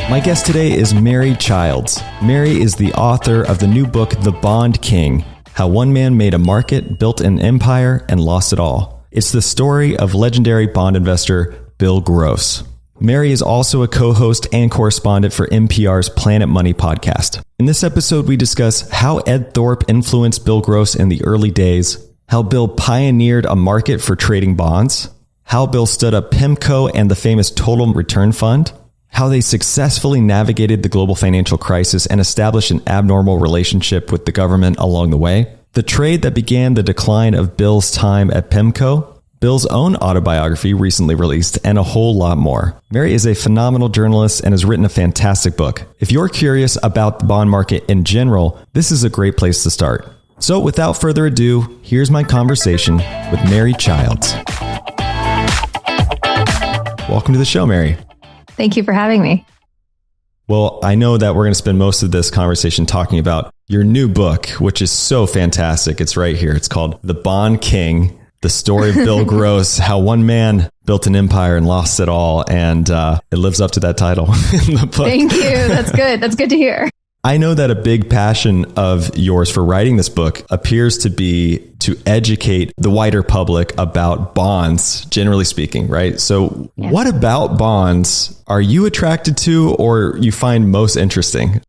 My guest today is Mary Childs. Mary is the author of the new book, The Bond King: How One Man Made a Market, Built an Empire, and Lost It All. It's the story of legendary bond investor Bill Gross. Mary is also a co-host and correspondent for NPR's Planet Money podcast. In this episode, we discuss how Ed Thorpe influenced Bill Gross in the early days, how Bill pioneered a market for trading bonds, how Bill stood up Pimco and the famous Total Return Fund, how they successfully navigated the global financial crisis and established an abnormal relationship with the government along the way, the trade that began the decline of Bill's time at Pimco, Bill's own autobiography recently released, and a whole lot more. Mary is a phenomenal journalist and has written a fantastic book. If you're curious about the bond market in general, this is a great place to start. So without further ado, here's my conversation with Mary Childs. Welcome to the show, Mary. Thank you for having me. Well, I know that we're going to spend most of this conversation talking about your new book, which is so fantastic. It's right here. It's called The Bond King: The Story of Bill Gross, How One Man Built an Empire and Lost It All. And it lives up to that title in the book. Thank you. That's good. That's good to hear. I know that a big passion of yours for writing this book appears to be to educate the wider public about bonds, generally speaking, right? So What about bonds are you attracted to or you find most interesting?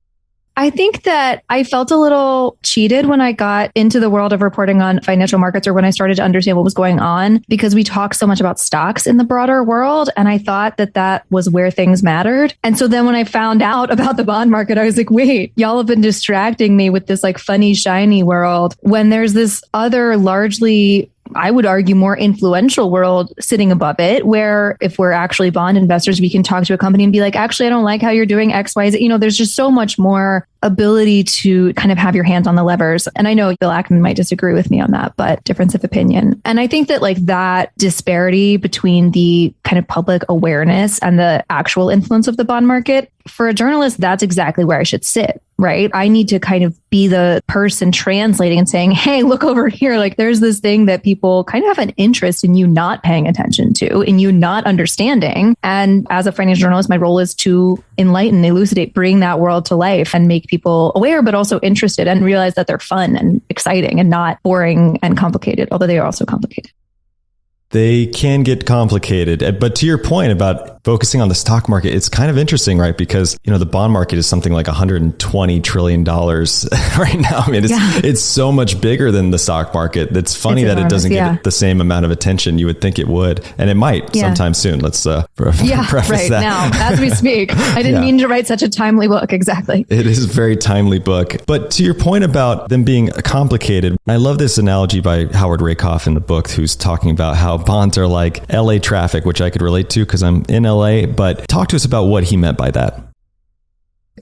I think that I felt a little cheated when I got into the world of reporting on financial markets, or when I started to understand what was going on, because we talk so much about stocks in the broader world. And I thought that that was where things mattered. And so then when I found out about the bond market, I was like, wait, y'all have been distracting me with this like funny, shiny world when there's this other largely, I would argue, more influential world sitting above it, where if we're actually bond investors, we can talk to a company and be like, actually, I don't like how you're doing X, Y, Z. You know, there's just so much more ability to kind of have your hands on the levers. And I know Bill Ackman might disagree with me on that, but difference of opinion. And I think that like that disparity between the kind of public awareness and the actual influence of the bond market, for a journalist, that's exactly where I should sit, right? I need to kind of be the person translating and saying, hey, look over here. Like there's this thing that people kind of have an interest in you not paying attention to, in you not understanding. And as a financial journalist, my role is to enlighten, elucidate, bring that world to life and make people aware, but also interested and realize that they're fun and exciting and not boring and complicated, although they are also complicated. They can get complicated. But to your point about focusing on the stock market, it's kind of interesting, right? Because, you know, the bond market is something like $120 trillion right now. I mean, it's so much bigger than the stock market. It's funny that it doesn't get the same amount of attention you would think it would. And it might sometime soon. Let's preface that. Now, as we speak. I didn't mean to write such a timely book. Exactly. It is a very timely book. But to your point about them being complicated, I love this analogy by Howard Rakoff in the book, who's talking about how bonds are like LA traffic, which I could relate to because I'm in LA, but talk to us about what he meant by that.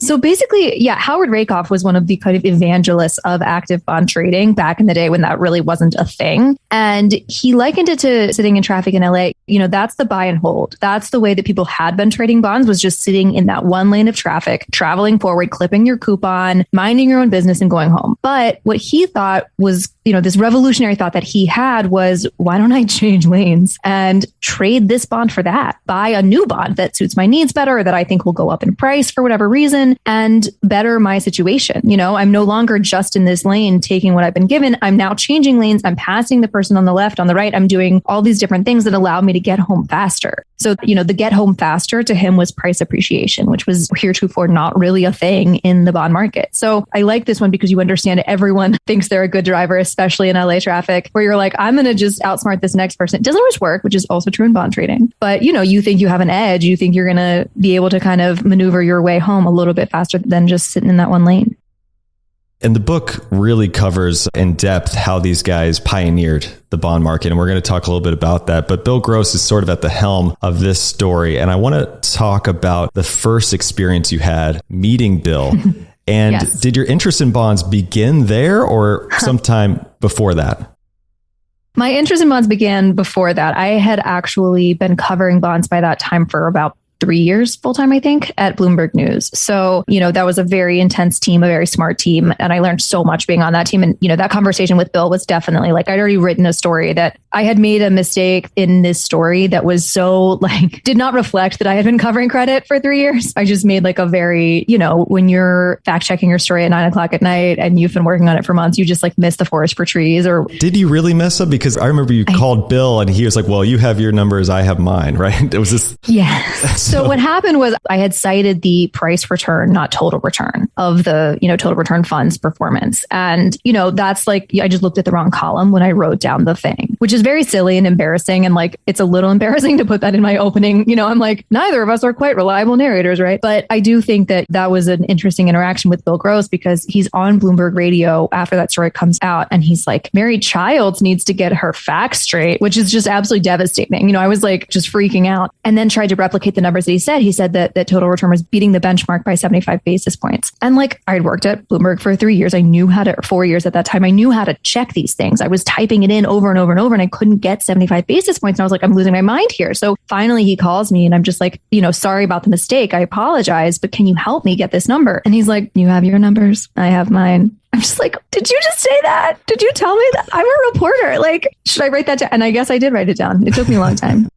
So basically, Howard Rakoff was one of the kind of evangelists of active bond trading back in the day when that really wasn't a thing. And he likened it to sitting in traffic in LA. You know, that's the buy and hold. That's the way that people had been trading bonds, was just sitting in that one lane of traffic, traveling forward, clipping your coupon, minding your own business and going home. But what he thought was, you know, this revolutionary thought that he had was, why don't I change lanes and trade this bond for that? Buy a new bond that suits my needs better, or that I think will go up in price for whatever reason and better my situation. You know, I'm no longer just in this lane taking what I've been given. I'm now changing lanes. I'm passing the person on the left, on the right. I'm doing all these different things that allow me to get home faster. So, you know, the get home faster to him was price appreciation, which was heretofore not really a thing in the bond market. So I like this one because you understand everyone thinks they're a good driver, especially in LA traffic, where you're like, I'm going to just outsmart this next person. It doesn't always work, which is also true in bond trading. But, you know, you think you have an edge. You think you're going to be able to kind of maneuver your way home a little bit faster than just sitting in that one lane. And the book really covers in depth how these guys pioneered the bond market. And we're going to talk a little bit about that. But Bill Gross is sort of at the helm of this story. And I want to talk about the first experience you had meeting Bill. And did your interest in bonds begin there or sometime before that? My interest in bonds began before that. I had actually been covering bonds by that time for about 3 years full time, I think, at Bloomberg News. So, that was a very intense team, a very smart team. And I learned so much being on that team. And, that conversation with Bill was definitely like, I'd already written a story that I had made a mistake in this story that was so did not reflect that I had been covering credit for 3 years. I just made like a very, when you're fact checking your story at 9:00 at night and you've been working on it for months, you just miss the forest for trees. Or did you really mess up? Because I remember you called Bill and he was like, well, you have your numbers, I have mine, right? It was this. Yes. So what happened was I had cited the price return, not total return of the, total return fund's performance. And, that's I just looked at the wrong column when I wrote down the thing, which is very silly and embarrassing. And it's a little embarrassing to put that in my opening. I'm like, neither of us are quite reliable narrators, right? But I do think that was an interesting interaction with Bill Gross because he's on Bloomberg Radio after that story comes out. And he's like, Mary Childs needs to get her facts straight, which is just absolutely devastating. I was just freaking out and then tried to replicate the numbers that he said. He said that total return was beating the benchmark by 75 basis points. And I'd worked at Bloomberg for 3 years. I knew how to, 4 years at that time. I knew how to check these things. I was typing it in over and over and over and I couldn't get 75 basis points. And I was like, I'm losing my mind here. So finally he calls me and I'm just like, sorry about the mistake. I apologize, but can you help me get this number? And he's like, you have your numbers. I have mine. I'm just like, did you just say that? Did you tell me that? I'm a reporter. Should I write that down? And I guess I did write it down. It took me a long time.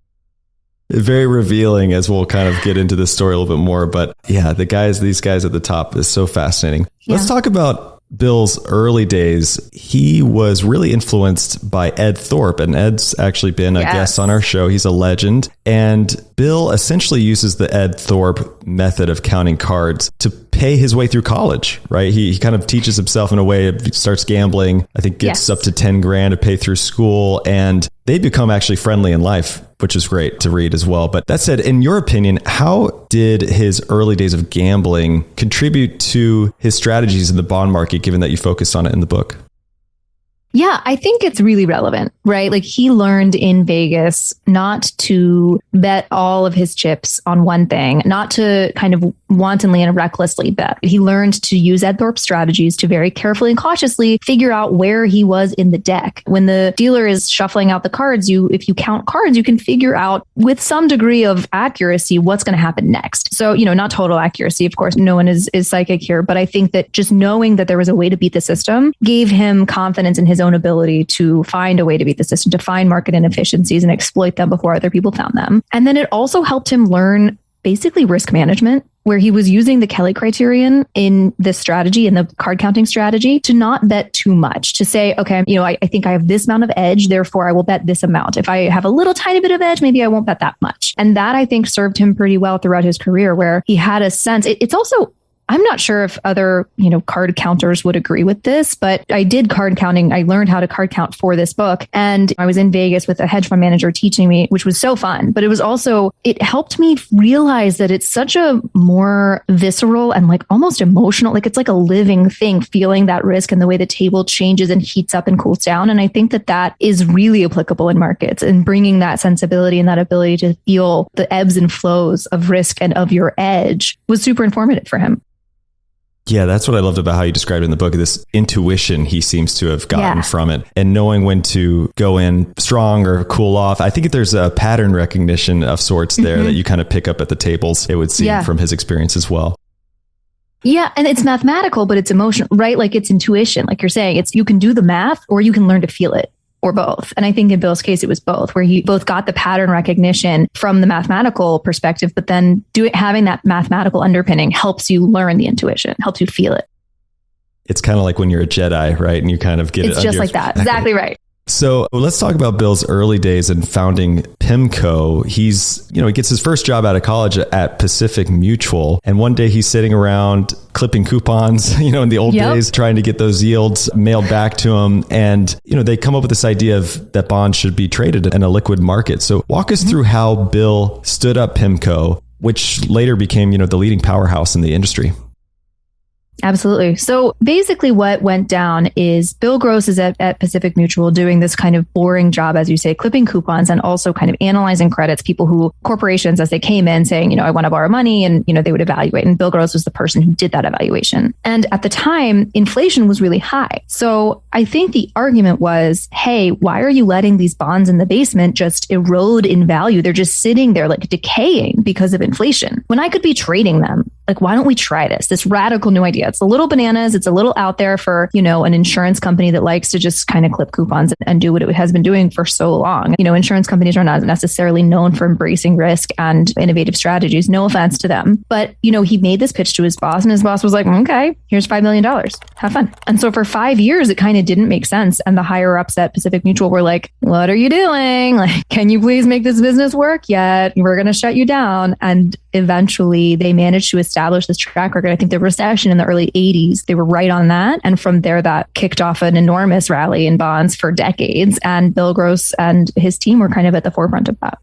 Very revealing as we'll kind of get into this story a little bit more. But yeah, these guys at the top is so fascinating. Yeah. Let's talk about Bill's early days. He was really influenced by Ed Thorpe, and Ed's actually been a guest on our show. He's a legend. And Bill essentially uses the Ed Thorpe method of counting cards to pay his way through college, right? He kind of teaches himself in a way, starts gambling, I think gets up to 10 grand to pay through school, and they become actually friendly in life, which is great to read as well. But that said, in your opinion, how did his early days of gambling contribute to his strategies in the bond market, given that you focused on it in the book? Yeah, I think it's really relevant, right? He learned in Vegas not to bet all of his chips on one thing, not to kind of wantonly and recklessly bet. He learned to use Ed Thorpe strategies to very carefully and cautiously figure out where he was in the deck. When the dealer is shuffling out the cards, if you count cards, you can figure out with some degree of accuracy what's going to happen next. So, not total accuracy. Of course, no one is psychic here, but I think that just knowing that there was a way to beat the system gave him confidence in his own ability to find a way to beat the system, to find market inefficiencies and exploit them before other people found them. And then it also helped him learn basically risk management, where he was using the Kelly criterion in this strategy, in the card counting strategy, to not bet too much, to say, okay, I think I have this amount of edge, therefore I will bet this amount. If I have a little tiny bit of edge, maybe I won't bet that much. And that I think served him pretty well throughout his career, where he had a sense. It's also, I'm not sure if other, card counters would agree with this, but I did card counting. I learned how to card count for this book. And I was in Vegas with a hedge fund manager teaching me, which was so fun. But it helped me realize that it's such a more visceral and almost emotional, it's like a living thing, feeling that risk and the way the table changes and heats up and cools down. And I think that is really applicable in markets, and bringing that sensibility and that ability to feel the ebbs and flows of risk and of your edge was super informative for him. Yeah, that's what I loved about how you described it in the book, this intuition he seems to have gotten from it, and knowing when to go in strong or cool off. I think there's a pattern recognition of sorts there that you kind of pick up at the tables, it would seem, from his experience as well. Yeah. And it's mathematical, but it's emotional, right? It's intuition. Like you're saying, you can do the math or you can learn to feel it, or both. And I think in Bill's case, it was both, where he both got the pattern recognition from the mathematical perspective, but then having that mathematical underpinning helps you learn the intuition, helps you feel it. It's kind of like when you're a Jedi, right? And you kind of get it. It's just like that. Exactly right. So let's talk about Bill's early days in founding Pimco. He gets his first job out of college at Pacific Mutual. And one day he's sitting around clipping coupons, in the old days, trying to get those yields mailed back to him. And, they come up with this idea of that bonds should be traded in a liquid market. So walk us through how Bill stood up Pimco, which later became, the leading powerhouse in the industry. Absolutely. So basically what went down is Bill Gross is at Pacific Mutual doing this kind of boring job, as you say, clipping coupons and also kind of analyzing credits, corporations as they came in saying, I want to borrow money, and, they would evaluate. And Bill Gross was the person who did that evaluation. And at the time, inflation was really high. So I think the argument was, hey, why are you letting these bonds in the basement just erode in value? They're just sitting there like decaying because of inflation. When I could be trading them, like, why don't we try this radical new idea? It's a little bananas. It's a little out there for, an insurance company that likes to just kind of clip coupons and do what it has been doing for so long. Insurance companies are not necessarily known for embracing risk and innovative strategies. No offense to them. But, he made this pitch to his boss, and his boss was like, okay, here's $5 million. Have fun. And so for 5 years, it kind of didn't make sense. And the higher ups at Pacific Mutual were like, what are you doing? Like, can you please make this business work yet? We're going to shut you down. And eventually they managed to establish this track record. I think the recession in the early 80s, they were right on that. And from there, that kicked off an enormous rally in bonds for decades. And Bill Gross and his team were kind of at the forefront of that.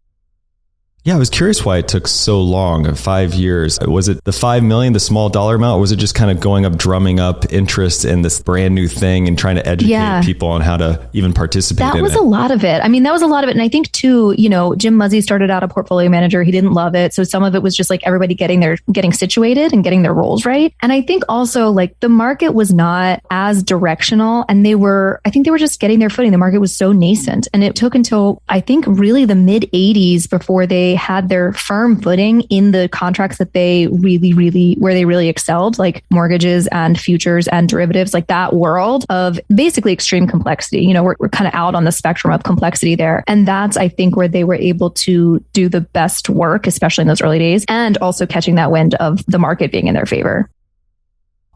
Yeah, I was curious why it took so long, 5 years. Was it the 5 million, the small dollar amount, or was it just kind of going up, drumming up interest in this brand new thing and trying to educate people on how to even participate in it? That was a lot of it. I mean, that was a lot of it. And I think too, Jim Muzzy started out a portfolio manager. He didn't love it. So some of it was just like everybody getting situated and getting their roles right. And I think also like the market was not as directional, and I think they were just getting their footing. The market was so nascent, and it took until I think really the mid 80s before they had their firm footing in the contracts that they really excelled, like mortgages and futures and derivatives, like that world of basically extreme complexity. We're kind of out on the spectrum of complexity there. And that's, I think, where they were able to do the best work, especially in those early days, and also catching that wind of the market being in their favor.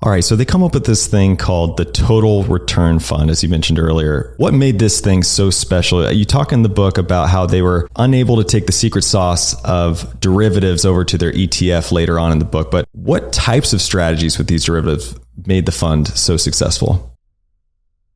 All right, so they come up with this thing called the Total Return Fund, as you mentioned earlier. What made this thing so special? You talk in the book about how they were unable to take the secret sauce of derivatives over to their ETF later on in the book. But what types of strategies with these derivatives made the fund so successful?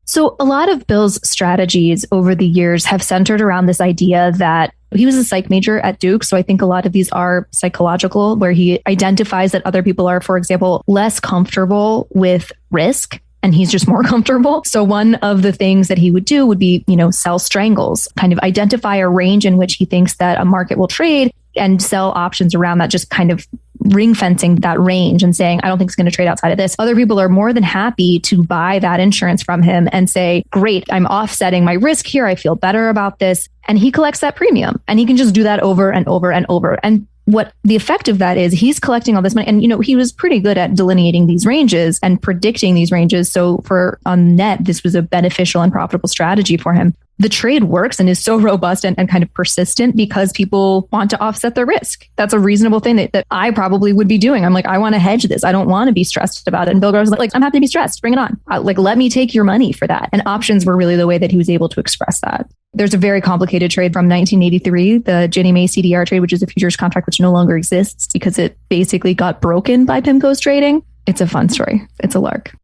So a lot of Bill's strategies over the years have centered around this idea that he was a psych major at Duke. So I think a lot of these are psychological, where he identifies that other people are, for example, less comfortable with risk, and he's just more comfortable. So one of the things that he would do would be, sell strangles, kind of identify a range in which he thinks that a market will trade and sell options around that, just kind of ring fencing that range and saying, I don't think it's going to trade outside of this. Other people are more than happy to buy that insurance from him and say, great, I'm offsetting my risk here. I feel better about this. And he collects that premium, and he can just do that over and over and over. And what the effect of that is, he's collecting all this money. And, he was pretty good at delineating these ranges and predicting these ranges. So on net, this was a beneficial and profitable strategy for him. The trade works and is so robust and kind of persistent because people want to offset their risk. That's a reasonable thing that I probably would be doing. I'm like, I want to hedge this. I don't want to be stressed about it. And Bill Gross was like, I'm happy to be stressed. Bring it on. Let me take your money for that. And options were really the way that he was able to express that. There's a very complicated trade from 1983, the Ginnie Mae CDR trade, which is a futures contract which no longer exists because it basically got broken by Pimco's trading. It's a fun story. It's a lark.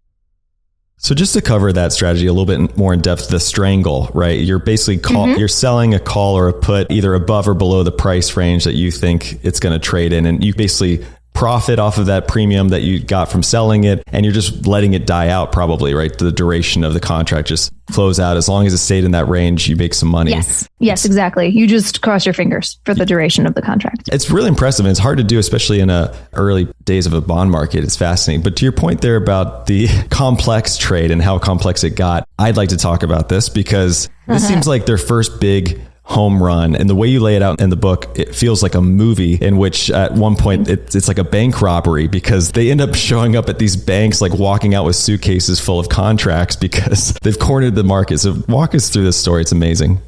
So just to cover that strategy a little bit more in depth, the strangle, right? You're basically you're selling a call or a put either above or below the price range that you think it's going to trade in. And you basically profit off of that premium that you got from selling it, and you're just letting it die out probably, right? The duration of the contract just flows out. As long as it stayed in that range, you make some money. Yes, exactly. You just cross your fingers for the duration of the contract. It's really impressive, and it's hard to do, especially in early days of a bond market. It's fascinating. But to your point there about the complex trade and how complex it got, I'd like to talk about this because this seems like their first big home run. And the way you lay it out in the book, it feels like a movie in which at one point it's like a bank robbery, because they end up showing up at these banks, like walking out with suitcases full of contracts because they've cornered the market. So walk us through this story. It's amazing.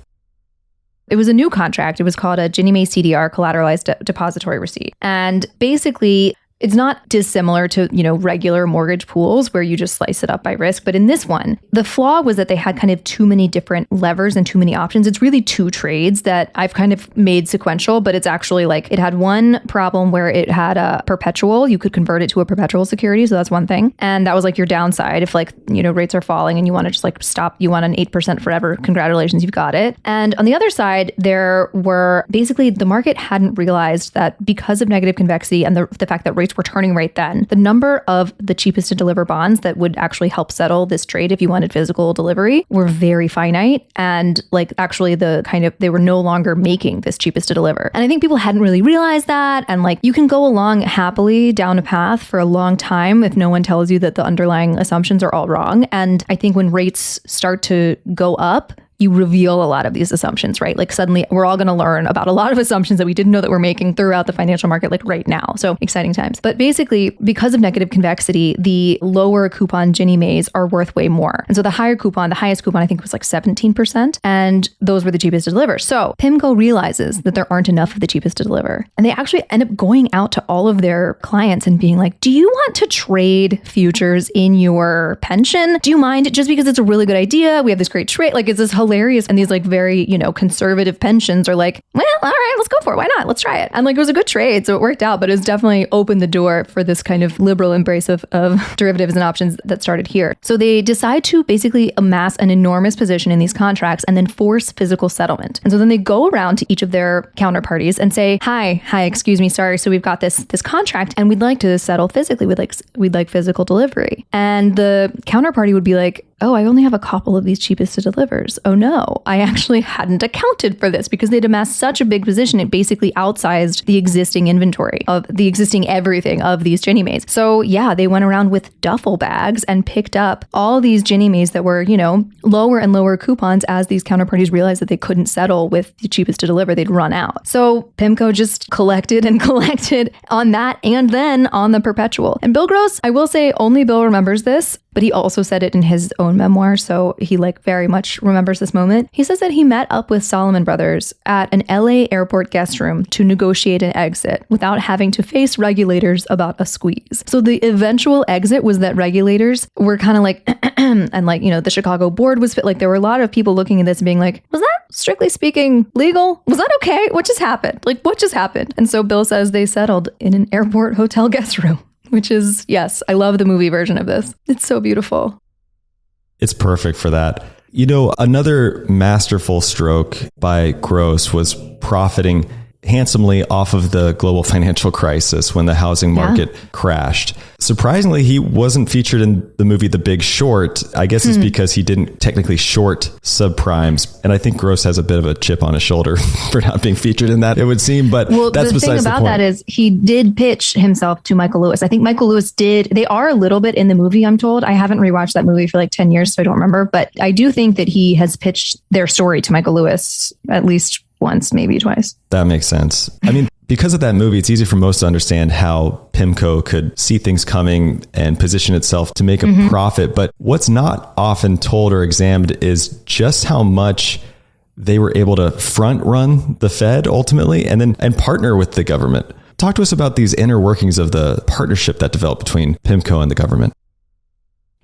It was a new contract. It was called a Ginnie Mae CDR, collateralized depository receipt. And basically, it's not dissimilar to, regular mortgage pools where you just slice it up by risk. But in this one, the flaw was that they had kind of too many different levers and too many options. It's really two trades that I've kind of made sequential, but it's actually like it had one problem where it had a perpetual. You could convert it to a perpetual security. So that's one thing. And that was like your downside. If rates are falling and you want to just stop, you want an 8% forever. Congratulations, you've got it. And on the other side, there were basically the market hadn't realized that because of negative convexity and the fact that rates rates were turning right then, the number of the cheapest to deliver bonds that would actually help settle this trade if you wanted physical delivery were very finite. And like actually they were no longer making this cheapest to deliver. And I think people hadn't really realized that. And like you can go along happily down a path for a long time if no one tells you that the underlying assumptions are all wrong. And I think when rates start to go up, you reveal a lot of these assumptions, right? Like suddenly we're all going to learn about a lot of assumptions that we didn't know that we're making throughout the financial market, like right now. So exciting times. But basically, because of negative convexity, the lower coupon Ginnie Maes are worth way more. And so the higher coupon, the highest coupon, I think was like 17%. And those were the cheapest to deliver. So Pimco realizes that there aren't enough of the cheapest to deliver. And they actually end up going out to all of their clients and being like, do you want to trade futures in your pension? Do you mind? Just because it's a really good idea. We have this great trade. Like, it's this hilarious. And these like very, conservative pensions are like, well, all right, let's go for it. Why not? Let's try it. And like, it was a good trade. So it worked out, but it's definitely opened the door for this kind of liberal embrace of derivatives and options that started here. So they decide to basically amass an enormous position in these contracts and then force physical settlement. And so then they go around to each of their counterparties and say, hi, excuse me, sorry. So we've got this contract and we'd like to settle physically. We'd like physical delivery. And the counterparty would be like, oh, I only have a couple of these cheapest to delivers. Oh no, I actually hadn't accounted for this because they'd amassed such a big position. It basically outsized the existing inventory of the existing everything of these Ginnie Maes. So yeah, they went around with duffel bags and picked up all these Ginnie Maes that were, lower and lower coupons as these counterparties realized that they couldn't settle with the cheapest to deliver. They'd run out. So Pimco just collected and collected on that and then on the perpetual. And Bill Gross, I will say only Bill remembers this, but he also said it in his own memoir, so he very much remembers this moment. He says that he met up with Salomon Brothers at an LA airport guest room to negotiate an exit without having to face regulators about a squeeze. So the eventual exit was that regulators were kind of like, and the Chicago board was like, there were a lot of people looking at this and being like, was that strictly speaking legal? Was that okay? What just happened? What just happened? And so Bill says they settled in an airport hotel guest room. Which is, yes, I love the movie version of this. It's so beautiful. It's perfect for that. Another masterful stroke by Gross was profiting handsomely off of the global financial crisis when the housing market crashed. Surprisingly, he wasn't featured in the movie The Big Short. I guess it's because he didn't technically short subprimes. And I think Gross has a bit of a chip on his shoulder for not being featured in that, it would seem. But that's besides the point. The thing about that is he did pitch himself to Michael Lewis. I think Michael Lewis did. They are a little bit in the movie, I'm told. I haven't rewatched that movie for like 10 years, so I don't remember. But I do think that he has pitched their story to Michael Lewis at least once, maybe twice. That makes sense. I mean, because of that movie, it's easy for most to understand how Pimco could see things coming and position itself to make a profit. But what's not often told or examined is just how much they were able to front run the Fed ultimately and partner with the government. Talk to us about these inner workings of the partnership that developed between Pimco and the government.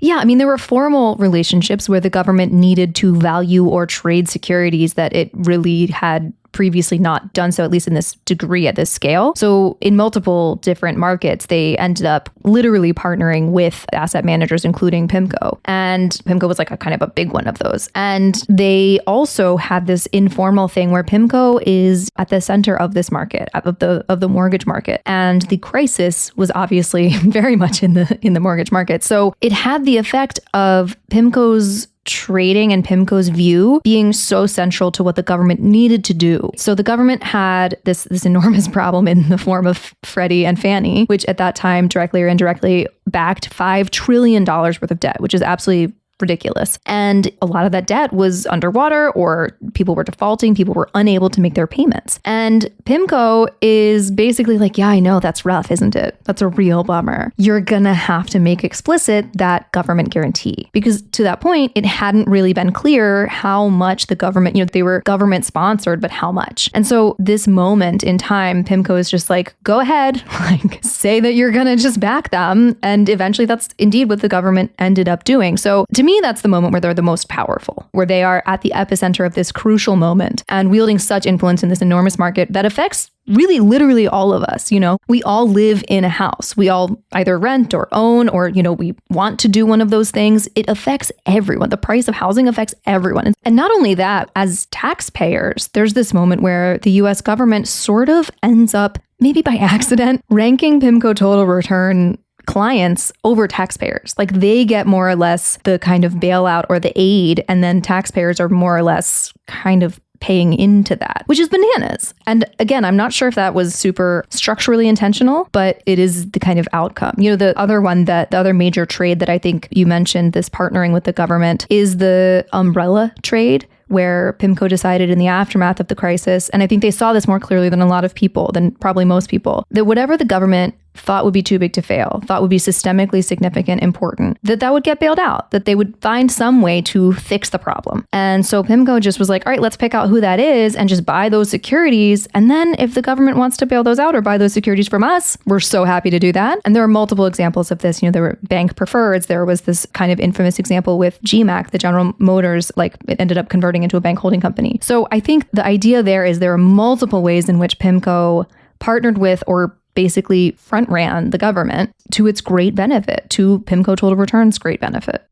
Yeah, I mean, there were formal relationships where the government needed to value or trade securities that it really had previously not done so, at least in this degree at this scale. So in multiple different markets, they ended up literally partnering with asset managers, including Pimco. And Pimco was like a kind of a big one of those. And they also had this informal thing where Pimco is at the center of this market, of the mortgage market. And the crisis was obviously very much in the mortgage market. So it had the effect of Pimco's trading and Pimco's view being so central to what the government needed to do. So the government had this enormous problem in the form of Freddie and Fannie, which at that time, directly or indirectly, backed $5 trillion worth of debt, which is absolutely ridiculous. And a lot of that debt was underwater, or people were defaulting, people were unable to make their payments. And Pimco is basically like, yeah, I know that's rough, isn't it? That's a real bummer. You're gonna have to make explicit that government guarantee. Because to that point, it hadn't really been clear how much the government, they were government sponsored, but how much. And so this moment in time, Pimco is just like, go ahead, say that you're gonna just back them. And eventually that's indeed what the government ended up doing. So to me, that's the moment where they're the most powerful, where they are at the epicenter of this crucial moment and wielding such influence in this enormous market that affects really literally all of us. We all live in a house. We all either rent or own, or, we want to do one of those things. It affects everyone. The price of housing affects everyone. And not only that, as taxpayers, there's this moment where the US government sort of ends up maybe by accident, ranking Pimco total return clients over taxpayers. Like they get more or less the kind of bailout or the aid, and then taxpayers are more or less kind of paying into that, which is bananas. And again, I'm not sure if that was super structurally intentional, but it is the kind of outcome. The other major trade that I think you mentioned, this partnering with the government, is the umbrella trade, where Pimco decided in the aftermath of the crisis, and I think they saw this more clearly than a lot of people, than probably most people, that whatever the government thought would be too big to fail, thought would be systemically significant, important, that would get bailed out, that they would find some way to fix the problem. And so Pimco just was like, all right, let's pick out who that is and just buy those securities. And then if the government wants to bail those out or buy those securities from us, we're so happy to do that. And there are multiple examples of this. There were bank preferreds. There was this kind of infamous example with GMAC, the General Motors, like it ended up converting into a bank holding company. So I think the idea there is there are multiple ways in which Pimco partnered with or basically front ran the government to its great benefit, to Pimco total return's great benefit.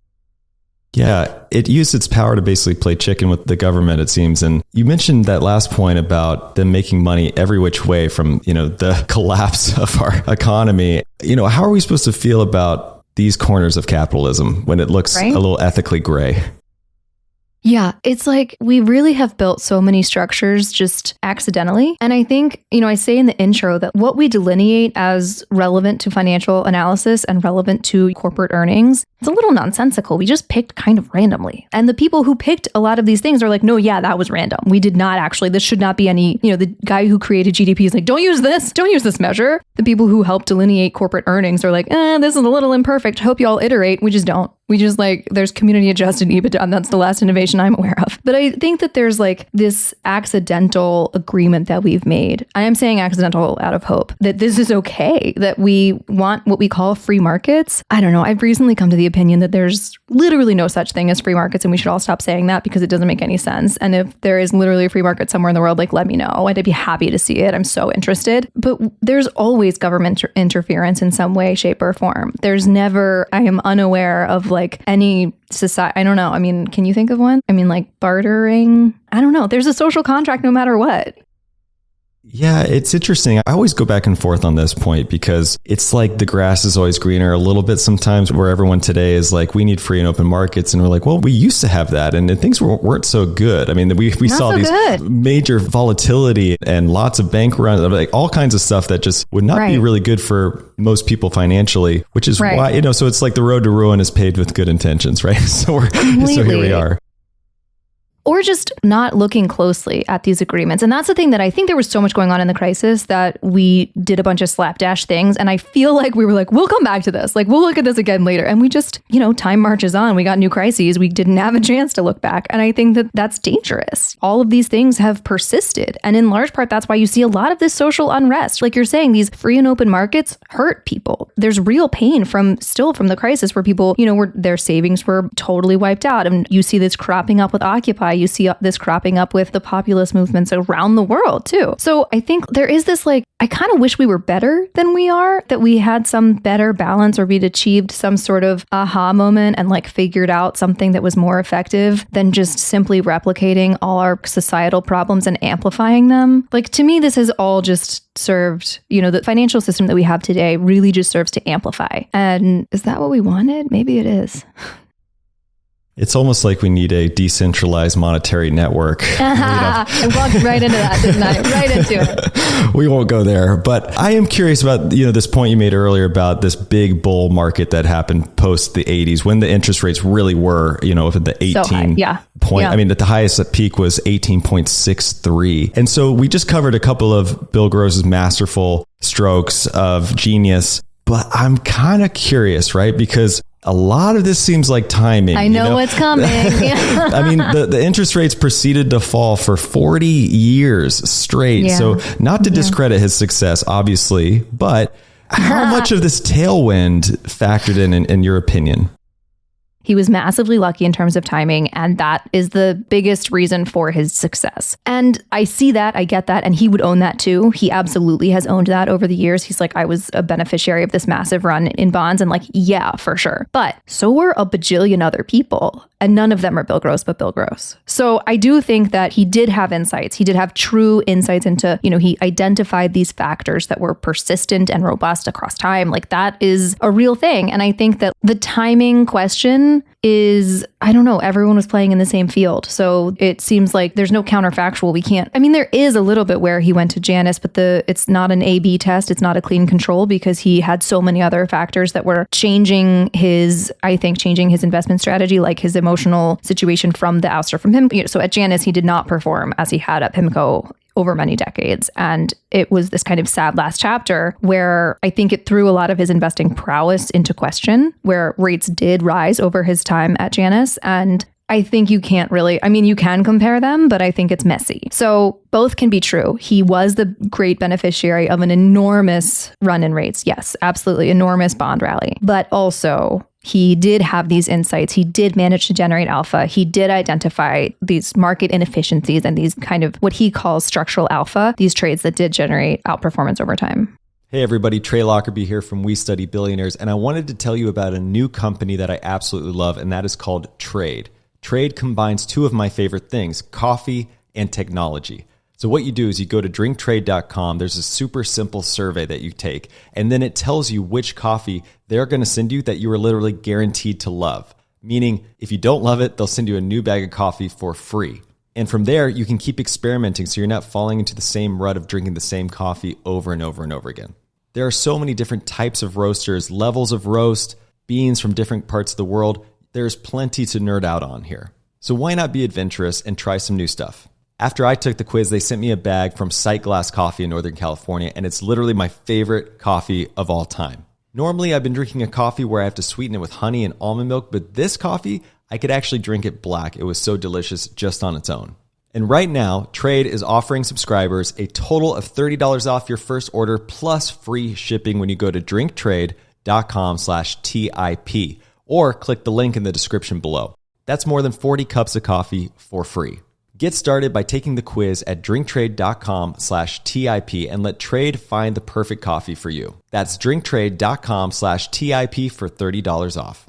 Yeah, it used its power to basically play chicken with the government, it seems. And you mentioned that last point about them making money every which way from, the collapse of our economy. How are we supposed to feel about these corners of capitalism when it looks a little ethically gray? Yeah, it's like we really have built so many structures just accidentally. And I think, I say in the intro that what we delineate as relevant to financial analysis and relevant to corporate earnings, it's a little nonsensical. We just picked kind of randomly. And the people who picked a lot of these things are like, no, yeah, that was random. We did not actually, this should not be any, the guy who created GDP is like, don't use this measure. The people who helped delineate corporate earnings are like, this is a little imperfect. Hope you all iterate. We just don't. We just there's community adjusted EBITDA, and that's the last innovation I'm aware of. But I think that there's this accidental agreement that we've made. I am saying accidental out of hope that this is okay, that we want what we call free markets. I don't know. I've recently come to the opinion that there's literally no such thing as free markets, and we should all stop saying that because it doesn't make any sense. And if there is literally a free market somewhere in the world, let me know. I'd be happy to see it. I'm so interested. But there's always government interference in some way, shape, or form. There's never, I am unaware of any society. I don't know. I mean, can you think of one? I mean, bartering. I don't know. There's a social contract no matter what. Yeah, it's interesting. I always go back and forth on this point because it's like the grass is always greener a little bit sometimes, where everyone today is like, we need free and open markets. And we're like, well, we used to have that. And things weren't so good. I mean, we saw these major volatility and lots of bank runs, all kinds of stuff that just would not be really good for most people financially, which is why, so it's like the road to ruin is paved with good intentions, right? So here we are. Or just not looking closely at these agreements. And that's the thing that I think there was so much going on in the crisis that we did a bunch of slapdash things. And I feel like we were like, we'll come back to this. We'll look at this again later. And we just, time marches on. We got new crises. We didn't have a chance to look back. And I think that that's dangerous. All of these things have persisted. And in large part, that's why you see a lot of this social unrest. Like you're saying, these free and open markets hurt people. There's real pain from the crisis where people, their savings were totally wiped out. And you see this cropping up with Occupy. You see this cropping up with the populist movements around the world too. So I think there is this I kind of wish we were better than we are, that we had some better balance or we'd achieved some sort of aha moment and figured out something that was more effective than just simply replicating all our societal problems and amplifying them. To me, this has all just served, the financial system that we have today really just serves to amplify. And is that what we wanted? Maybe it is. It's almost like we need a decentralized monetary network. I walked right into that, didn't I? Right into it. We won't go there. But I am curious about, this point you made earlier about this big bull market that happened post the 80s when the interest rates really were, the 18 point. Yeah. I mean, at the highest peak was 18.63. And so we just covered a couple of Bill Gross's masterful strokes of genius. But I'm kind of curious, right? Because a lot of this seems like timing. I know what's coming. I mean, the interest rates proceeded to fall for 40 years straight. Yeah. So not to discredit his success, obviously, but how much of this tailwind factored in your opinion? He was massively lucky in terms of timing, and that is the biggest reason for his success. And I see that, I get that, and he would own that too. He absolutely has owned that over the years. He's like, I was a beneficiary of this massive run in bonds, and like, yeah, for sure. But so were a bajillion other people, and none of them are Bill Gross but Bill Gross. So I do think that he did have insights. He did have true insights into, he identified these factors that were persistent and robust across time. Like, that is a real thing. And I think that the timing question is, I don't know, everyone was playing in the same field. So it seems like there's no counterfactual. There is a little bit where he went to Janus, but it's not an A/B test. It's not a clean control because he had so many other factors that were changing his investment strategy, like his emotional situation from the ouster from Pimco. So at Janus, he did not perform as he had at Pimco over many decades. And it was this kind of sad last chapter where I think it threw a lot of his investing prowess into question, where rates did rise over his time at Janus. And I think you can't really, you can compare them, but I think it's messy. So both can be true. He was the great beneficiary of an enormous run in rates. Yes, absolutely. Enormous bond rally. But also, he did have these insights. He did manage to generate alpha. He did identify these market inefficiencies and these kind of what he calls structural alpha, these trades that did generate outperformance over time. Hey everybody, Trey Lockerbie here from We Study Billionaires, and I wanted to tell you about a new company that I absolutely love, and that is called Trade. Trade combines two of my favorite things, coffee and technology. So what you do is you go to drinktrade.com. There's a super simple survey that you take, and then it tells you which coffee they're going to send you that you are literally guaranteed to love. Meaning, if you don't love it, they'll send you a new bag of coffee for free. And from there, you can keep experimenting so you're not falling into the same rut of drinking the same coffee over and over and over again. There are so many different types of roasters, levels of roast, beans from different parts of the world. There's plenty to nerd out on here. So why not be adventurous and try some new stuff? After I took the quiz, they sent me a bag from Sight Glass Coffee in Northern California, and it's literally my favorite coffee of all time. Normally, I've been drinking a coffee where I have to sweeten it with honey and almond milk, but this coffee, I could actually drink it black. It was so delicious just on its own. And right now, Trade is offering subscribers a total of $30 off your first order plus free shipping when you go to drinktrade.com/TIP or click the link in the description below. That's more than 40 cups of coffee for free. Get started by taking the quiz at drinktrade.com/TIP and let Trade find the perfect coffee for you. That's drinktrade.com/TIP for $30 off.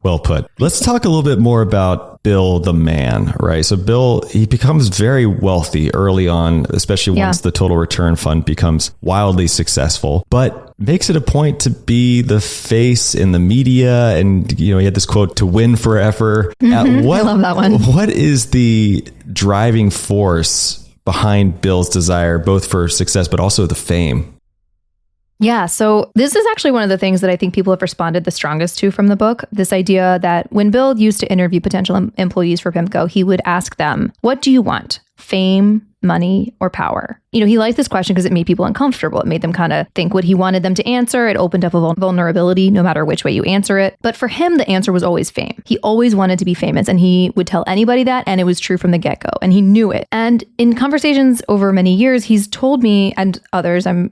Well put. Let's talk a little bit more about Bill the man, right? So Bill, he becomes very wealthy early on, especially once the total return fund becomes wildly successful, but makes it a point to be the face in the media. And, he had this quote, to win forever. I love that one. What is the driving force behind Bill's desire, both for success, but also the fame? Yeah, so this is actually one of the things that I think people have responded the strongest to from the book. This idea that when Bill used to interview potential employees for Pimco, he would ask them, what do you want? Fame, money, or power? He liked this question because it made people uncomfortable. It made them kind of think what he wanted them to answer. It opened up a vulnerability no matter which way you answer it. But for him, the answer was always fame. He always wanted to be famous, and he would tell anybody that, and it was true from the get-go, and he knew it. And in conversations over many years, he's told me and others, I'm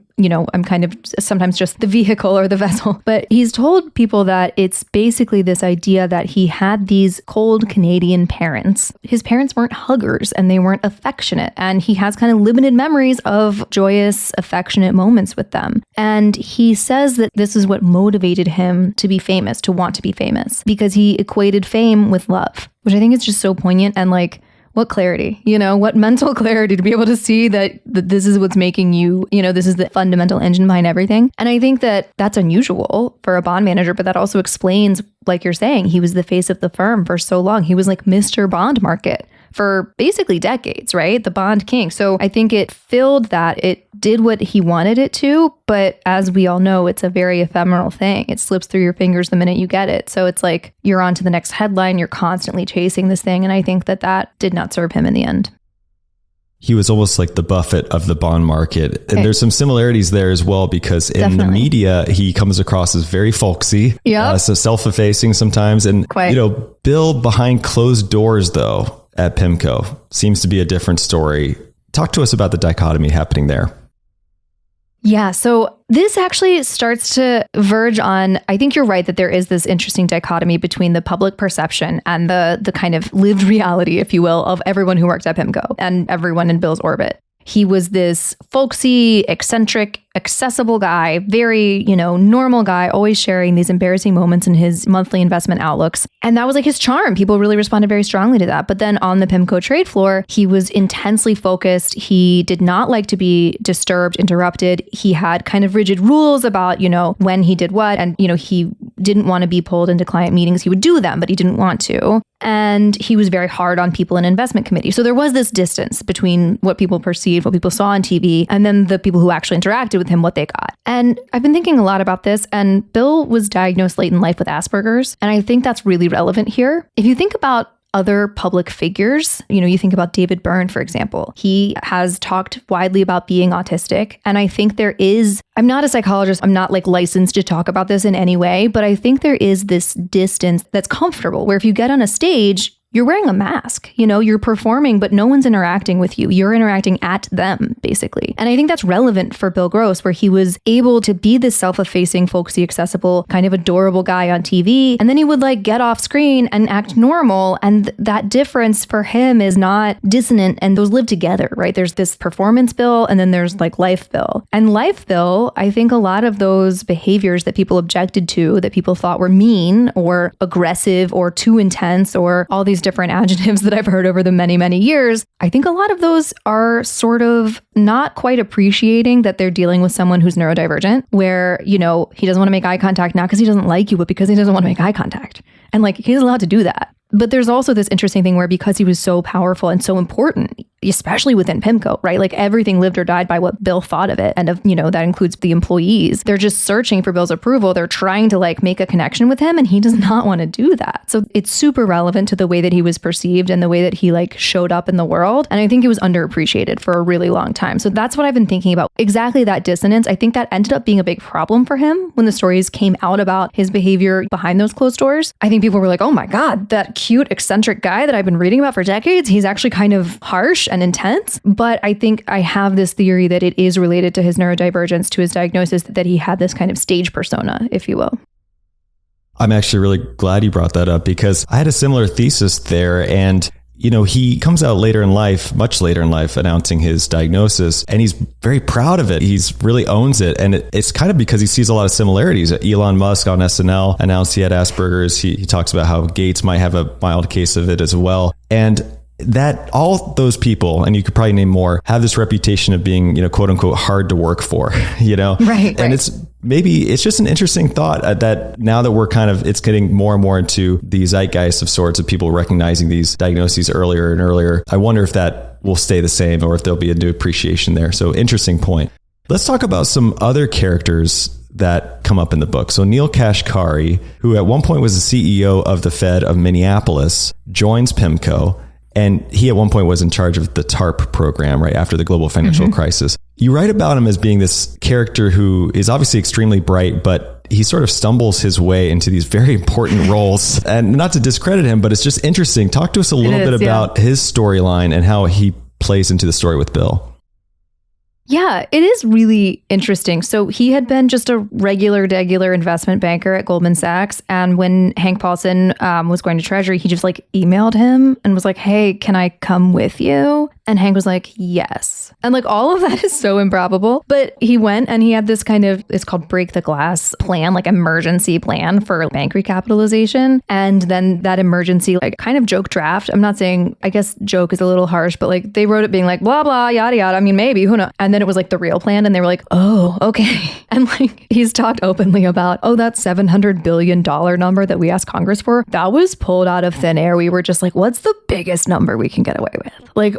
kind of sometimes just the vehicle or the vessel, but he's told people that it's basically this idea that he had these cold Canadian parents. His parents weren't huggers and they weren't affectionate, and he has kind of limited memories of joyous, affectionate moments with them. And he says that this is what motivated him to be famous, to want to be famous, because he equated fame with love, which I think is just so poignant. And like, what clarity, what mental clarity to be able to see that this is what's making you, this is the fundamental engine behind everything. And I think that that's unusual for a bond manager, but that also explains, like you're saying, he was the face of the firm for so long. He was like Mr. Bond Market for basically decades, right? The bond king. So I think it filled that. It did what he wanted it to, but as we all know, it's a very ephemeral thing. It slips through your fingers the minute you get it. So it's like you're on to the next headline. You're constantly chasing this thing. And I think that did not serve him in the end. He was almost like the Buffett of the bond market. And there's some similarities there as well, because in the media, he comes across as very folksy, so self-effacing sometimes. And, Bill behind closed doors, though, at Pimco seems to be a different story. Talk to us about the dichotomy happening there. Yeah, so this actually starts to verge on, I think you're right that there is this interesting dichotomy between the public perception and the kind of lived reality, if you will, of everyone who worked at Pimco and everyone in Bill's orbit. He was this folksy, eccentric, accessible guy, very, normal guy, always sharing these embarrassing moments in his monthly investment outlooks. And that was like his charm. People really responded very strongly to that. But then on the Pimco trade floor, he was intensely focused. He did not like to be disturbed, interrupted. He had kind of rigid rules about, when he did what. And, he didn't want to be pulled into client meetings. He would do them, but he didn't want to. And he was very hard on people in investment committee. So there was this distance between what people perceived, what people saw on TV, and then the people who actually interacted with him, what they got. And I've been thinking a lot about this, and Bill was diagnosed late in life with Asperger's. And I think that's really relevant here. If you think about other public figures, you think about David Byrne, for example. He has talked widely about being autistic. And I think I'm not a psychologist, I'm not licensed to talk about this in any way, but I think there is this distance that's comfortable where if you get on a stage, you're wearing a mask, you're performing, but no one's interacting with you. You're interacting at them, basically. And I think that's relevant for Bill Gross, where he was able to be this self-effacing, folksy, accessible, kind of adorable guy on TV. And then he would get off screen and act normal. And that difference for him is not dissonant. And those live together, right? There's this performance Bill, and then there's life Bill. And life Bill, I think a lot of those behaviors that people objected to, that people thought were mean or aggressive or too intense or all these different adjectives that I've heard over the many, many years, I think a lot of those are sort of not quite appreciating that they're dealing with someone who's neurodivergent, where, he doesn't want to make eye contact, not because he doesn't like you, but because he doesn't want to make eye contact. And he's allowed to do that. But there's also this interesting thing where because he was so powerful and so important, especially within Pimco, right? Everything lived or died by what Bill thought of it. And that includes the employees. They're just searching for Bill's approval. They're trying to make a connection with him, and he does not want to do that. So it's super relevant to the way that he was perceived and the way that he showed up in the world. And I think it was underappreciated for a really long time. So that's what I've been thinking about. Exactly that dissonance. I think that ended up being a big problem for him when the stories came out about his behavior behind those closed doors. I think people were like, oh my God, that cute, eccentric guy that I've been reading about for decades, he's actually kind of harsh and intense. But I think I have this theory that it is related to his neurodivergence, to his diagnosis, that he had this kind of stage persona, if you will. I'm actually really glad you brought that up because I had a similar thesis there. And he comes out later in life, much later in life, announcing his diagnosis, and he's very proud of it. He's really owns it. And it's kind of because he sees a lot of similarities. Elon Musk on SNL announced he had Asperger's. He talks about how Gates might have a mild case of it as well. And that all those people, and you could probably name more, have this reputation of being, quote unquote, hard to work for, Right. And it's just an interesting thought that now that it's getting more and more into the zeitgeist of sorts of people recognizing these diagnoses earlier and earlier. I wonder if that will stay the same or if there'll be a new appreciation there. So interesting point. Let's talk about some other characters that come up in the book. So Neil Kashkari, who at one point was the CEO of the Fed of Minneapolis, joins Pimco. And he at one point was in charge of the TARP program, right after the global financial crisis. You write about him as being this character who is obviously extremely bright, but he sort of stumbles his way into these very important roles. And not to discredit him, but it's just interesting. Talk to us a little bit about his storyline and how he plays into the story with Bill. Yeah, it is really interesting. So he had been just a regular investment banker at Goldman Sachs. And when Hank Paulson was going to Treasury, he just emailed him and was like, hey, can I come with you? And Hank was like, yes. And all of that is so improbable. But he went and he had this kind of, it's called break the glass plan, emergency plan for bank recapitalization. And then that emergency, kind of joke draft. I'm not saying, I guess joke is a little harsh, but they wrote it being blah, blah, yada, yada. I mean, maybe, who knows? And then it was the real plan. And they were like, oh, okay. And he's talked openly about, that $700 billion number that we asked Congress for, that was pulled out of thin air. We were just what's the biggest number we can get away with?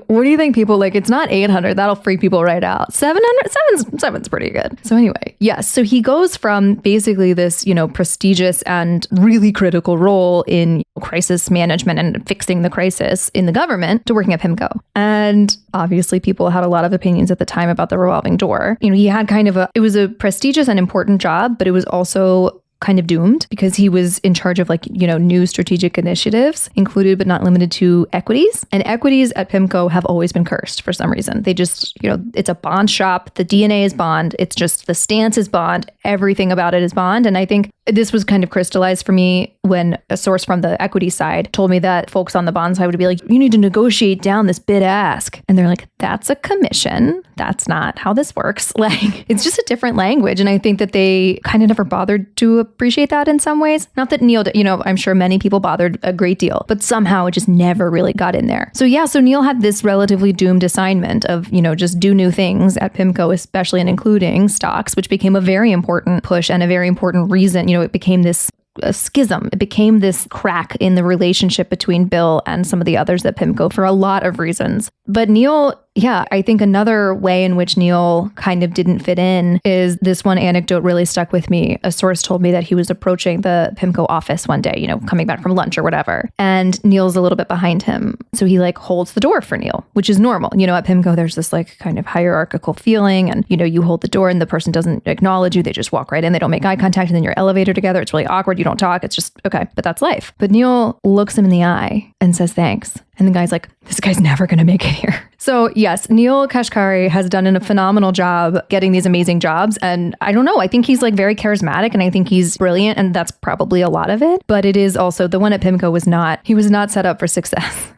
What do you think people it's not 800? That'll freak people right out. 700, seven's pretty good. So anyway, yes. So he goes from basically this, prestigious and really critical role in crisis management and fixing the crisis in the government to working at Pimco. And obviously people had a lot of opinions at the time about the revolving door. He had it was a prestigious and important job, but it was also kind of doomed because he was in charge of new strategic initiatives, included but not limited to equities. And equities at Pimco have always been cursed for some reason. They just, it's a bond shop. The DNA is bond. It's just the stance is bond. Everything about it is bond. And I think this was kind of crystallized for me when a source from the equity side told me that folks on the bond side would be like, you need to negotiate down this bid ask. And they're like, that's a commission. That's not how this works. It's just a different language. And I think that they kind of never bothered to appreciate that in some ways. Not that Neil, I'm sure many people bothered a great deal, but somehow it just never really got in there. So Neil had this relatively doomed assignment of, just do new things at Pimco, especially and including stocks, which became a very important push and a very important reason. It became this a schism. It became this crack in the relationship between Bill and some of the others at Pimco for a lot of reasons. But Neil, I think another way in which Neil kind of didn't fit in is this one anecdote really stuck with me. A source told me that he was approaching the Pimco office one day, coming back from lunch or whatever. And Neil's a little bit behind him. So he holds the door for Neil, which is normal. At Pimco, there's this kind of hierarchical feeling and, you hold the door and the person doesn't acknowledge you. They just walk right in. They don't make eye contact and then your elevator together. It's really awkward. You don't talk. It's just, okay, but that's life. But Neil looks him in the eye and says, thanks. And the guy's like, this guy's never going to make it here. So yes, Neil Kashkari has done a phenomenal job getting these amazing jobs. And I don't know, I think he's very charismatic and I think he's brilliant. And that's probably a lot of it. But it is also the one at Pimco was not set up for success.